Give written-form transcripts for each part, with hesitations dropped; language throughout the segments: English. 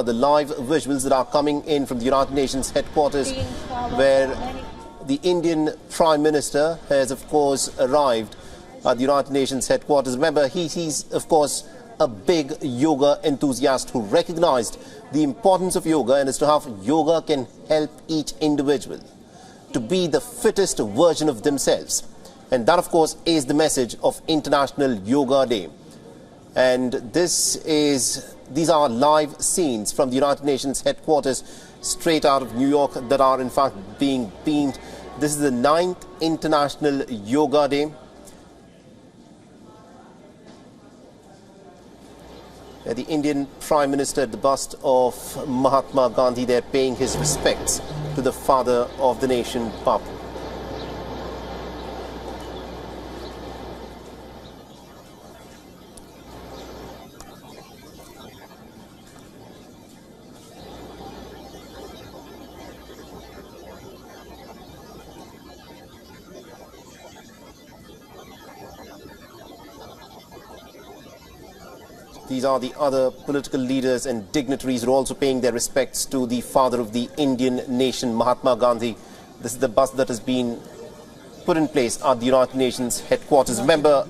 the live visuals that are coming in from the United Nations headquarters, where the Indian Prime Minister has, of course, arrived at the United Nations headquarters. Remember, he's, of course, a big yoga enthusiast who recognized the importance of yoga and as to how yoga can help each individual to be the fittest version of themselves. And that, of course, is the message of International Yoga Day. And these are live scenes from the United Nations headquarters straight out of New York that are in fact being beamed. This is the 9th International Yoga Day. The Indian Prime Minister at the bust of Mahatma Gandhi there paying his respects to the father of the nation, Bapu. These are the other political leaders and dignitaries who are also paying their respects to the father of the Indian nation, Mahatma Gandhi. This is the bus that has been put in place at the United Nations headquarters. Remember,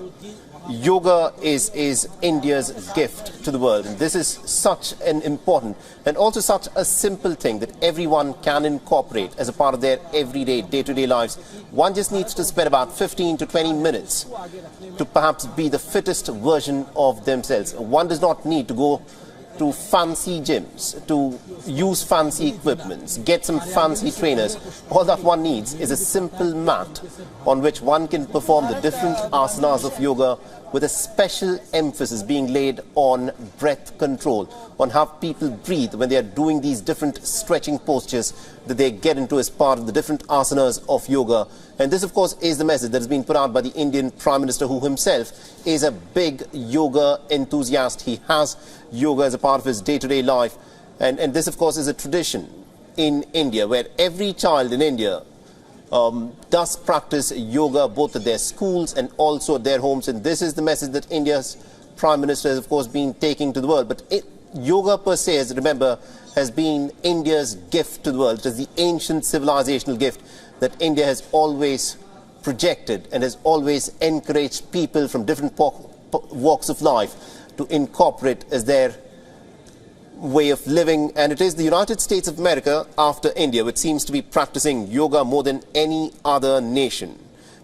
yoga is India's gift to the world. And this is such an important and also such a simple thing that everyone can incorporate as a part of their everyday, day-to-day lives. One just needs to spend about 15 to 20 minutes to perhaps be the fittest version of themselves. One does not need to go to fancy gyms, to use fancy equipments, get some fancy trainers. All that one needs is a simple mat on which one can perform the different asanas of yoga with a special emphasis being laid on breath control, on how people breathe when they are doing these different stretching postures that they get into as part of the different asanas of yoga. And this, of course, is the message that has been put out by the Indian Prime Minister, who himself is a big yoga enthusiast. He has yoga as a part of his day-to-day life. And this, of course, is a tradition in India where every child in India does practice yoga both at their schools and also at their homes. And this is the message that India's Prime Minister has, of course, been taking to the world. But yoga per se, as remember, has been India's gift to the world. It is the ancient civilizational gift that India has always projected and has always encouraged people from different walks of life to incorporate as their way of living. And it is the United States of America, after India, which seems to be practicing yoga more than any other nation,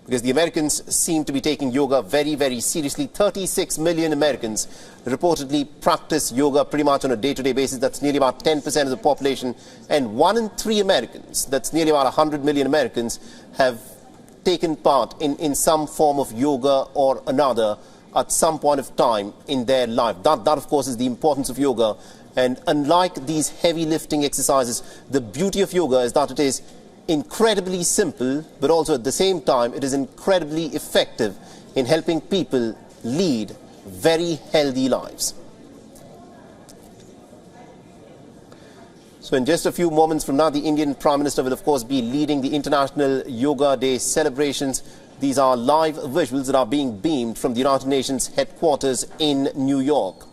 because the Americans seem to be taking yoga very, very seriously. 36 million Americans reportedly practice yoga pretty much on a day-to-day basis. That's nearly about 10% of the population. And 1 in 3 Americans, that's nearly about 100 million Americans, have taken part in some form of yoga or another at some point of time in their life. That, of course, is the importance of yoga. And unlike these heavy lifting exercises, the beauty of yoga is that it is incredibly simple, but also at the same time, it is incredibly effective in helping people lead very healthy lives. So in just a few moments from now, the Indian Prime Minister will, of course, be leading the International Yoga Day celebrations. These are live visuals that are being beamed from the United Nations headquarters in New York.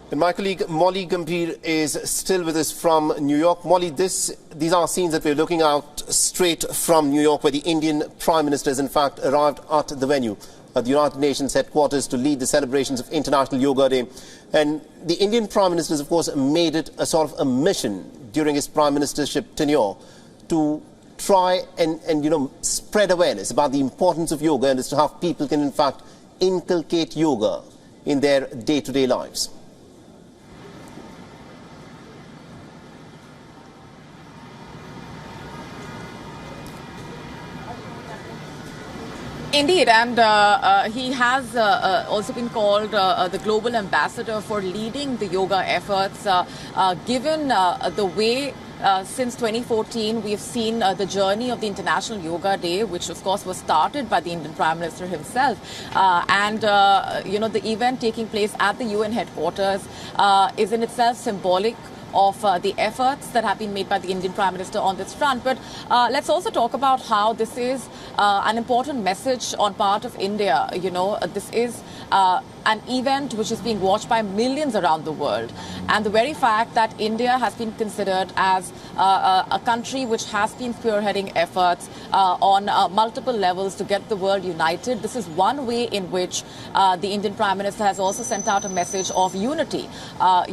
And my colleague Molly Gambhir is still with us from New York. Molly, these are scenes that we're looking out straight from New York, where the Indian Prime Minister has in fact arrived at the venue at the United Nations headquarters to lead the celebrations of International Yoga Day. And the Indian Prime Minister has, of course, made it a sort of a mission during his prime ministership tenure to try and spread awareness about the importance of yoga and as to how people can in fact inculcate yoga in their day-to-day lives. Indeed, and he has also been called the global ambassador for leading the yoga efforts, given the way since 2014 we have seen the journey of the International Yoga Day, which of course was started by the Indian Prime Minister himself, and the event taking place at the UN headquarters is in itself symbolic of the efforts that have been made by the Indian Prime Minister on this front. But let's also talk about how this is an important message on part of India. You know, this is an event which is being watched by millions around the world. And the very fact that India has been considered as a country which has been spearheading efforts on multiple levels to get the world united, this is one way in which the Indian Prime Minister has also sent out a message of unity,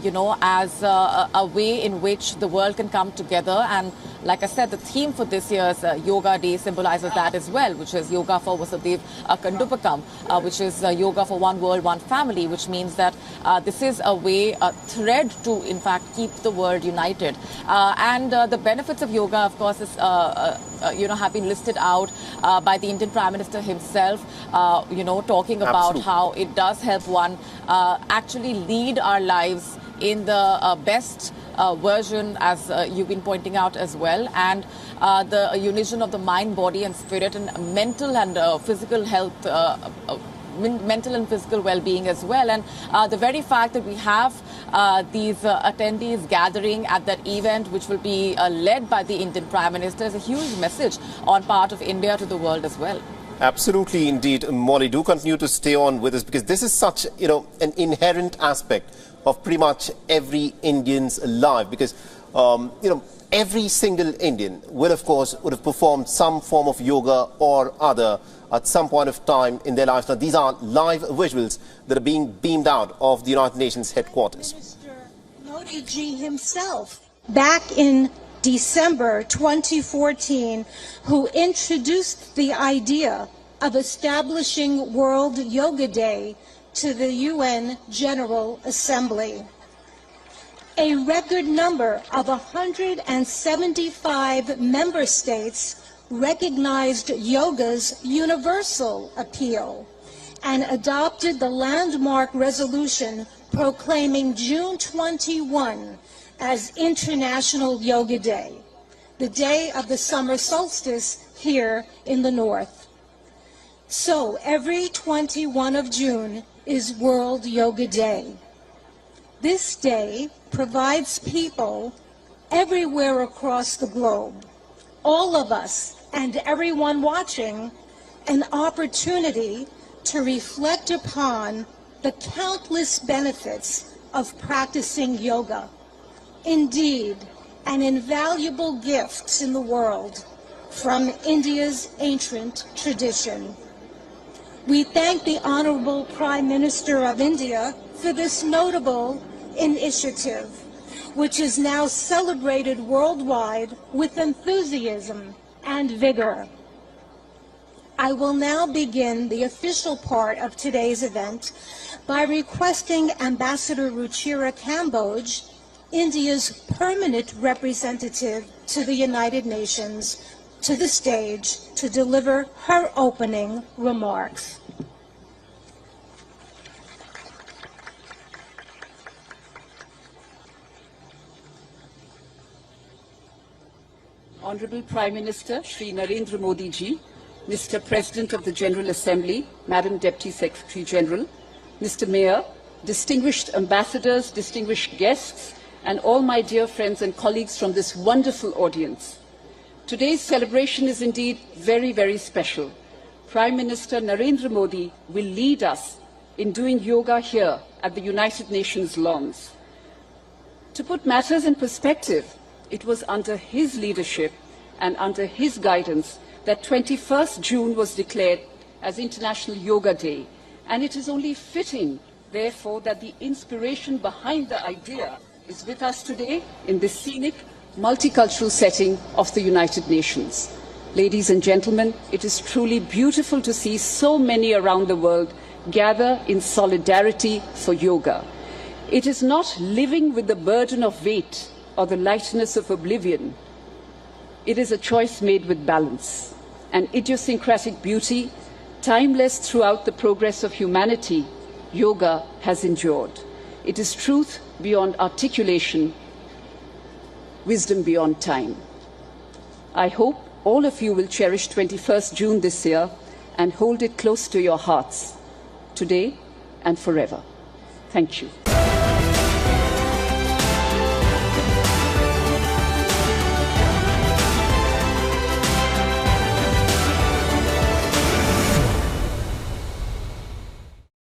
you know, as a way in which the world can come together. And like I said, the theme for this year's Yoga Day symbolizes that as well, which is Yoga for Vasudev Kundupakam, which is Yoga for One World, One Family, which means that this is a way, a thread to, in fact, keep the world united. And the benefits of yoga, of course, is, you know, have been listed out by the Indian Prime Minister himself, you know, talking about how it does help one actually lead our lives in the best version, as you've been pointing out as well, and the unison of the mind, body and spirit, and mental and physical health, mental and physical well-being as well. And the very fact that we have these attendees gathering at that event, which will be led by the Indian Prime Minister, is a huge message on part of India to the world as well. Absolutely, indeed. Molly, do continue to stay on with us, because this is such, you know, an inherent aspect of pretty much every Indian's life, because, you know, every single Indian will, of course, would have performed some form of yoga or other at some point of time in their lives. Now, these are live visuals that are being beamed out of the United Nations headquarters. Minister Modi ji himself, back in December 2014, who introduced the idea of establishing World Yoga Day to the UN General Assembly. A record number of 175 member states recognized yoga's universal appeal and adopted the landmark resolution proclaiming June 21 as International Yoga Day, the day of the summer solstice here in the north. So every 21 of June is World Yoga Day. This day provides people everywhere across the globe, all of us and everyone watching, an opportunity to reflect upon the countless benefits of practicing yoga. Indeed, an invaluable gift in the world from India's ancient tradition. We thank the Honorable Prime Minister of India for this notable initiative, which is now celebrated worldwide with enthusiasm and vigor. I will now begin the official part of today's event by requesting Ambassador Ruchira Kamboj, India's permanent representative to the United Nations, to the stage to deliver her opening remarks. Honorable Prime Minister Shri Narendra Modi ji, Mr. President of the General Assembly, Madam Deputy Secretary General, Mr. Mayor, distinguished ambassadors, distinguished guests, and all my dear friends and colleagues from this wonderful audience. Today's celebration is indeed very, very special. Prime Minister Narendra Modi will lead us in doing yoga here at the United Nations lawns. To put matters in perspective, it was under his leadership and under his guidance that 21st June was declared as International Yoga Day. And it is only fitting, therefore, that the inspiration behind the idea is with us today in this scenic, multicultural setting of the United Nations. Ladies and gentlemen, it is truly beautiful to see so many around the world gather in solidarity for yoga. It is not living with the burden of weight or the lightness of oblivion. It is a choice made with balance, an idiosyncratic beauty, timeless throughout the progress of humanity. Yoga has endured. It is truth beyond articulation, wisdom beyond time. I hope all of you will cherish 21st June this year and hold it close to your hearts, today and forever. Thank you.